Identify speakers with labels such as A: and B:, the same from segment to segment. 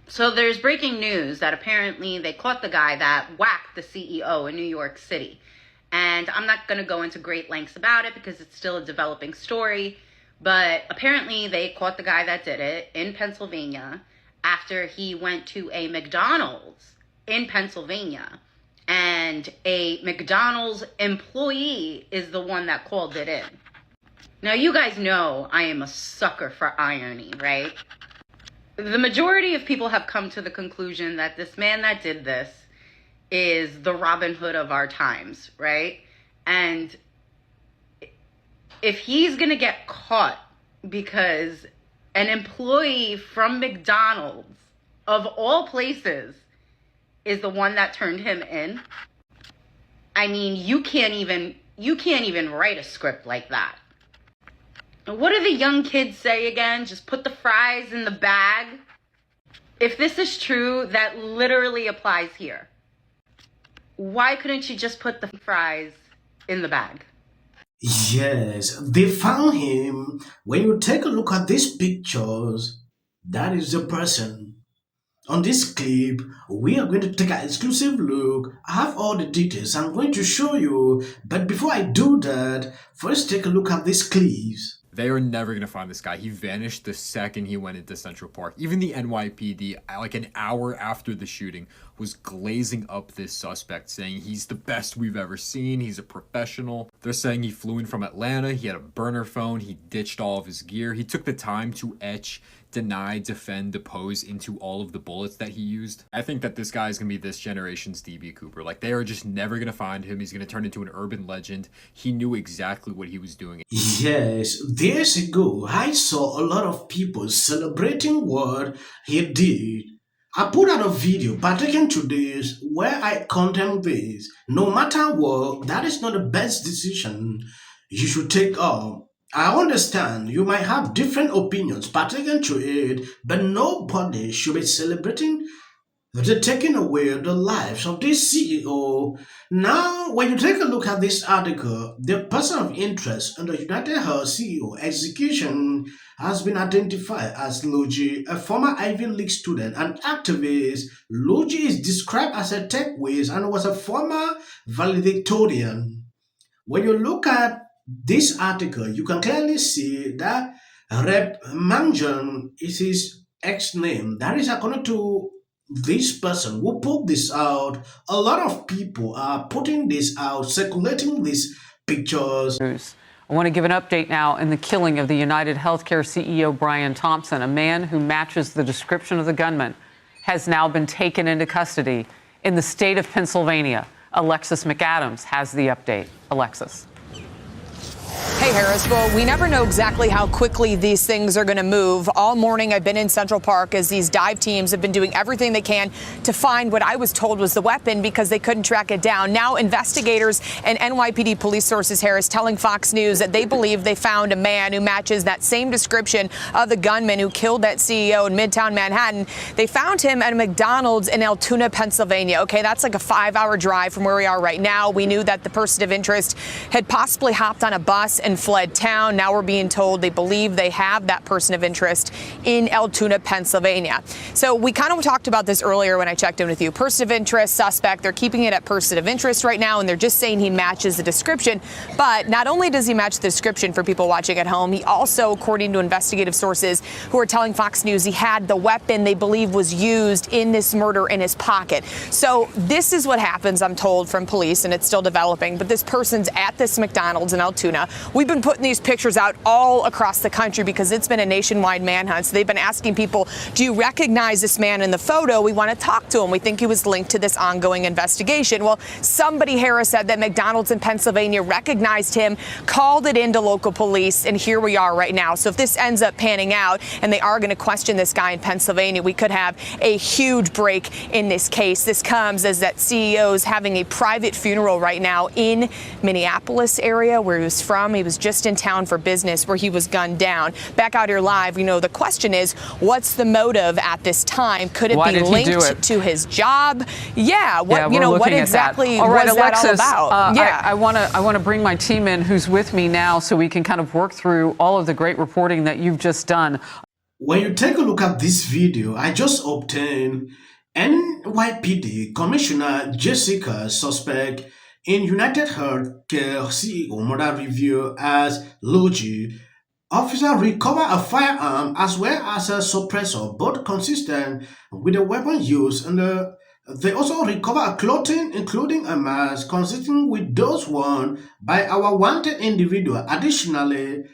A: So there's breaking news that apparently they caught the guy that whacked the CEO in New York City. And I'm not going to go into great lengths about it because it's still a developing story. But apparently they caught the guy that did it in Pennsylvania after he went to a McDonald's in Pennsylvania. And a McDonald's employee is the one that called it in. Now, you guys know I am a sucker for irony, right? The majority of people have come to the conclusion that this man that did this is the Robin Hood of our times, right? And if he's going to get caught because an employee from McDonald's, of all places, is the one that turned him in, I mean, you can't even write a script like that. What do the young kids say again? Just put the fries in the bag. If this is true, that literally applies here. Why couldn't you just put the fries in the bag?
B: Yes, they found him. When you take a look at these pictures, that is the person. On this clip, we are going to take an exclusive look. I have all the details I'm going to show you. But before I do that, first take a look at these clips.
C: They are never going to find this guy. He vanished the second he went into Central Park. Even the NYPD, like an hour after the shooting, was glazing up this suspect, saying he's the best we've ever seen. He's a professional. They're saying he flew in from Atlanta. He had a burner phone. He ditched all of his gear. He took the time to etch, deny, defend, depose into all of the bullets that he used. I think that this guy is going to be this generation's DB Cooper. Like, they are just never going to find him. He's going to turn into an urban legend. He knew exactly what he was doing.
B: Yes, years ago, I saw a lot of people celebrating what he did. I put out a video partaking to this where I condemn this. No matter what, that is not the best decision you should take up. I understand you might have different opinions pertaining to it, but nobody should be celebrating the taking away the lives of this CEO. Now, when you take a look at this article, the person of interest in the UnitedHealthcare CEO execution has been identified as Logi, a former Ivy League student and activist. Logi is described as a tech whiz and was a former valedictorian. When you look at this article, you can clearly see that Rep Manjan is his ex-name. That is according to this person who put this out. A lot of people are putting this out, circulating these pictures.
D: I want to give an update now in the killing of the UnitedHealthcare CEO Brian Thompson. A man who matches the description of the gunman has now been taken into custody in the state of Pennsylvania. Alexis McAdams has the update. Alexis.
E: Hey, Harris. Well, we never know exactly how quickly these things are going to move. All morning, I've been in Central Park as these dive teams have been doing everything they can to find what I was told was the weapon because they couldn't track it down. Now, investigators and NYPD police sources, Harris, telling Fox News that they believe they found a man who matches that same description of the gunman who killed that CEO in Midtown Manhattan. They found him at a McDonald's in Altoona, Pennsylvania. OK, that's like a 5-hour drive from where we are right now. We knew that the person of interest had possibly hopped on a bus and fled town. Now we're being told they believe they have that person of interest in Altoona, Pennsylvania. So we kind of talked about this earlier when I checked in with you. Person of interest, suspect, they're keeping it at person of interest right now, and they're just saying he matches the description. But not only does he match the description for people watching at home, he also, according to investigative sources who are telling Fox News, he had the weapon they believe was used in this murder in his pocket. So this is what happens, I'm told, from police, and it's still developing. But this person's at this McDonald's in Altoona. We've been putting these pictures out all across the country because it's been a nationwide manhunt. So they've been asking people, do you recognize this man in the photo? We want to talk to him. We think he was linked to this ongoing investigation. Well, somebody, Harris, said that McDonald's in Pennsylvania recognized him, called it into local police, and here we are right now. So if this ends up panning out and they are going to question this guy in Pennsylvania, we could have a huge break in this case. This comes as that CEO is having a private funeral right now in Minneapolis area where he was from. He was just in town for business where he was gunned down. Back out here live, you know, the question is, what's the motive at this time? Could it be linked to his job? Yeah. What, you know, what exactly
D: all right,
E: was
D: Alexis,
E: that all about? Yeah.
D: I want to bring my team in who's with me now so we can kind of work through all of the great reporting that you've just done.
B: When you take a look at this video, I just obtained NYPD Commissioner Jessica suspect in UnitedHealthcare CEO murder review as Logi. Officer recover a firearm as well as a suppressor, both consistent with the weapon used. They also recover a clothing, including a mask, consistent with those worn by our wanted individual. Additionally,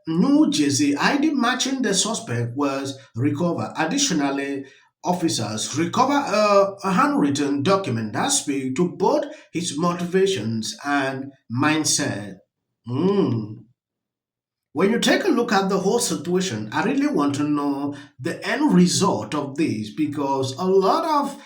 B: New Jersey ID matching the suspect was recovered. Additionally, officers recover a handwritten document that speaks to both his motivations and mindset. Hmm. When you take a look at the whole situation, I really want to know the end result of this because a lot of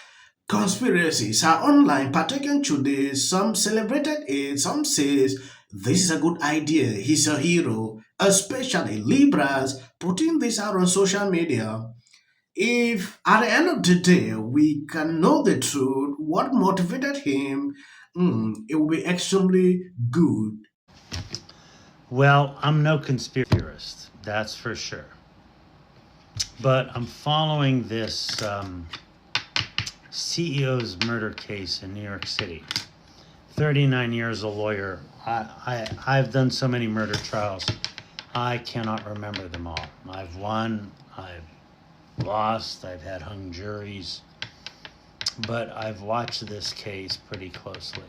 B: conspiracies are online pertaining to this. Some celebrated it, some says this is a good idea, he's a hero, especially Libras putting this out on social media. If at the end of the day we can know the truth, what motivated him, it will be extremely good.
F: Well, I'm no conspiracy theorist, that's for sure. But I'm following this CEO's murder case in New York City. 39 years a lawyer. I've done so many murder trials, I cannot remember them all. I've won, I've lost, I've had hung juries, but I've watched this case pretty closely.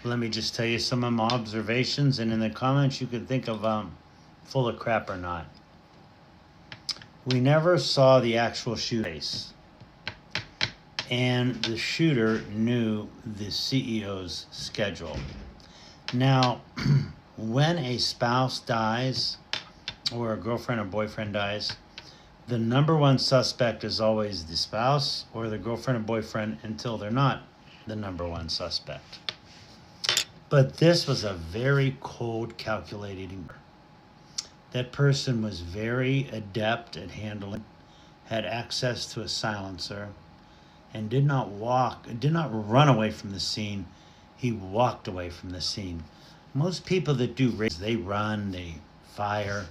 F: Let me just tell you some of my observations, and in the comments you can think of full of crap or not. We never saw the actual shooting, and the shooter knew the CEO's schedule. Now, when a spouse dies or a girlfriend or boyfriend dies, the number one suspect is always the spouse or the girlfriend or boyfriend until they're not the number one suspect. But this was a very cold, calculating. That person was very adept at handling, had access to a silencer, and did not run away from the scene. He walked away from the scene. Most people that do rape, they run, they fire.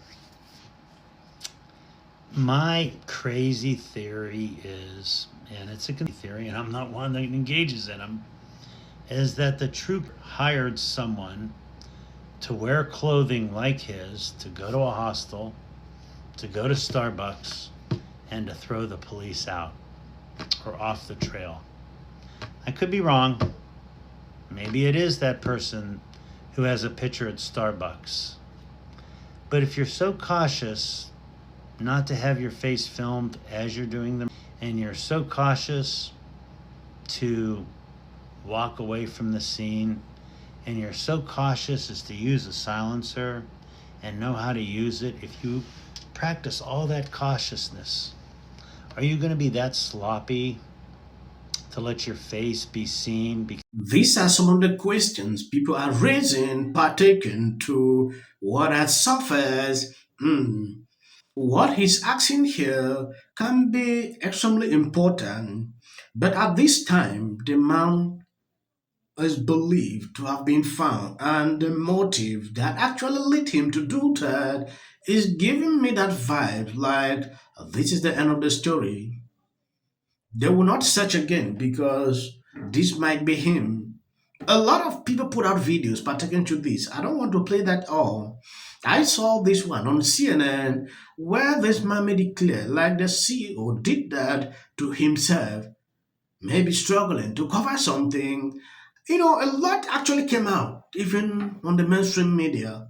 F: My crazy theory is, and it's a good theory, and I'm not one that engages in them, is that the trooper hired someone to wear clothing like his, to go to a hostel, to go to Starbucks, and to throw the police out or off the trail. I could be wrong. Maybe it is that person who has a picture at Starbucks. But if you're so cautious not to have your face filmed as you're doing them, and you're so cautious to walk away from the scene, and you're so cautious as to use a silencer and know how to use it, if you practice all that cautiousness, are you going to be that sloppy to let your face be seen?
B: These are some of the questions people are raising pertaining to what has surfaced. What he's asking here can be extremely important, but at this time, the man is believed to have been found, and the motive that actually led him to do that is giving me that vibe like this is the end of the story. They will not search again because this might be him. A lot of people put out videos pertaining to this. I don't want to play that all. I saw this one on CNN where this man made it clear like the CEO did that to himself, maybe struggling to cover something. A lot actually came out, even on the mainstream media.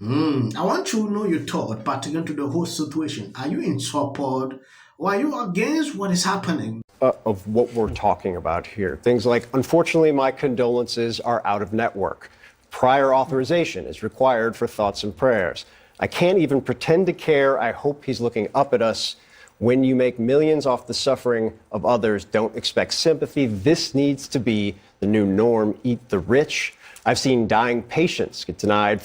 B: I want to know your thought pertaining to the whole situation. Are you in support or are you against what is happening?
G: Of what we're talking about here. Things like, unfortunately, my condolences are out of network. Prior authorization is required for thoughts and prayers. I can't even pretend to care. I hope he's looking up at us. When you make millions off the suffering of others, don't expect sympathy. This needs to be the new norm. Eat the rich. I've seen dying patients get denied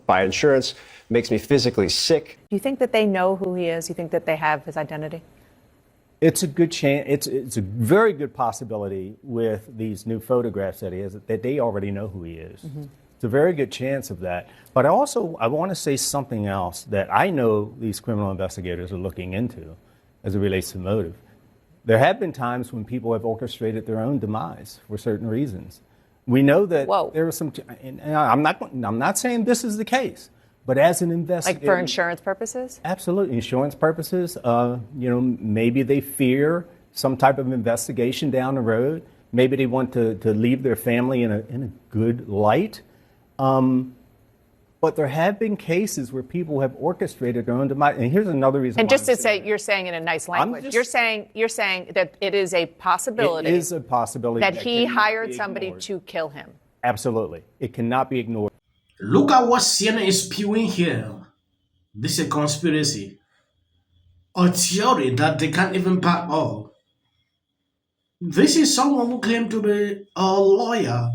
G: by insurance. Makes me physically sick.
H: Do you think that they know who he is? You think that they have his identity?
I: It's a good chance. It's a very good possibility with these new photographs that he has that they already know who he is. It's a very good chance of that. But I want to say something else that I know these criminal investigators are looking into as it relates to motive. There have been times when people have orchestrated their own demise for certain reasons. We know that there was some, and I'm not saying this is the case, but as an investigator,
H: Like for insurance purposes?
I: Absolutely, insurance purposes. Maybe they fear some type of investigation down the road. Maybe they want to leave their family in a good light. But there have been cases where people have orchestrated their own demise. And here's another reason.
H: And just to say, you're saying in a nice language, you're saying that it is a possibility.
I: It is a possibility
H: that he hired somebody to kill him.
I: Absolutely, it cannot be ignored.
B: Look at what CNN is spewing here. This is a conspiracy, a theory that they can't even back up. This is someone who claimed to be a lawyer.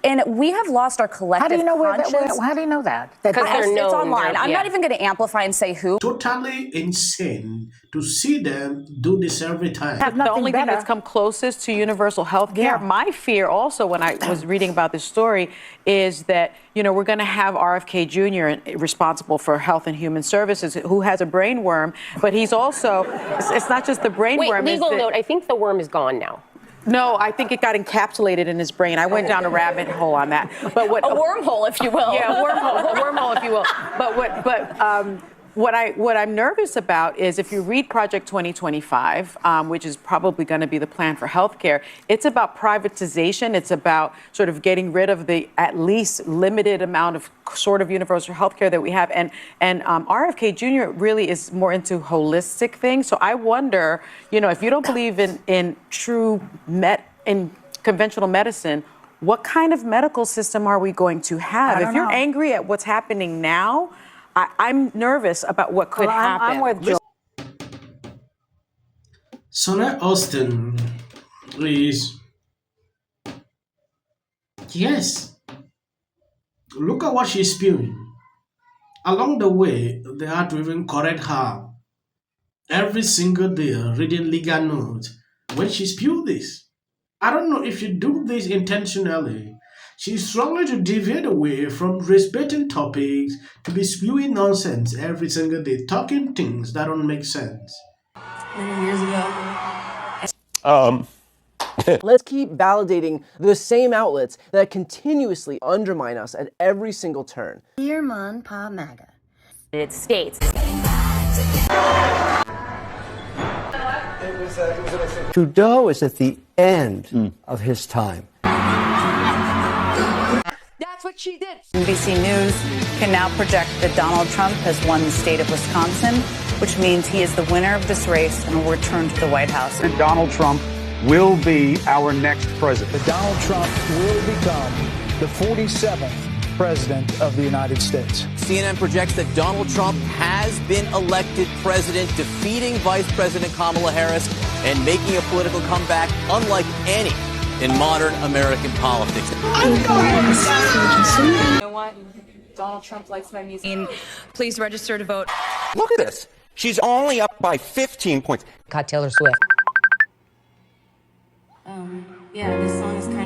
J: And we have lost our collective
K: How do you know
J: conscience.
K: how do you know that?
J: Because it's online. I'm not even going to amplify and say who.
B: Totally insane to see them do this every time.
L: The only thing that's come closest to universal health care, my fear also when I was reading about this story is that, we're going to have RFK Jr. responsible for Health and Human Services, who has a brain worm, but he's also, it's not just the brain worm.
M: Legal note, I think the worm is gone now.
L: No, I think it got encapsulated in his brain. I went down a rabbit hole on that. But what
J: a wormhole, if you will.
L: Yeah, a wormhole, if you will. But what I'm nervous about is if you read Project 2025, which is probably going to be the plan for healthcare, it's about privatization. It's about sort of getting rid of the at least limited amount of sort of universal healthcare that we have. And RFK Jr. really is more into holistic things. So I wonder, if you don't believe in in conventional medicine, what kind of medical system are we going to have? If you're angry at what's happening now, I'm nervous about what could happen.
K: I'm with Joe.
B: Sonette Austin is, yes, look at what she's spewing. Along the way, they had to even correct her every single day, reading legal notes when she spewed this. I don't know if she do this intentionally. She's struggling to deviate away from race-baiting topics to be spewing nonsense every single day, talking things that don't make sense.
M: Many years ago.
N: Let's keep validating the same outlets that continuously undermine us at every single turn.
K: Dear Mon Pa MAGA.
J: It states.
O: Trudeau is at the end of his time.
J: That's what she did.
P: NBC News can now project that Donald Trump has won the state of Wisconsin, which means he is the winner of this race and will return to the White House.
Q: And Donald Trump will be our next president.
R: Donald Trump will become the 47th president of the United States.
S: CNN projects that Donald Trump has been elected president, defeating Vice President Kamala Harris and making a political comeback unlike any in modern American politics.
J: You know what? Donald Trump likes my music. Please register to vote.
S: Look at this. She's only up by 15 points.
K: Got Taylor Swift.
J: Yeah, this song is kind of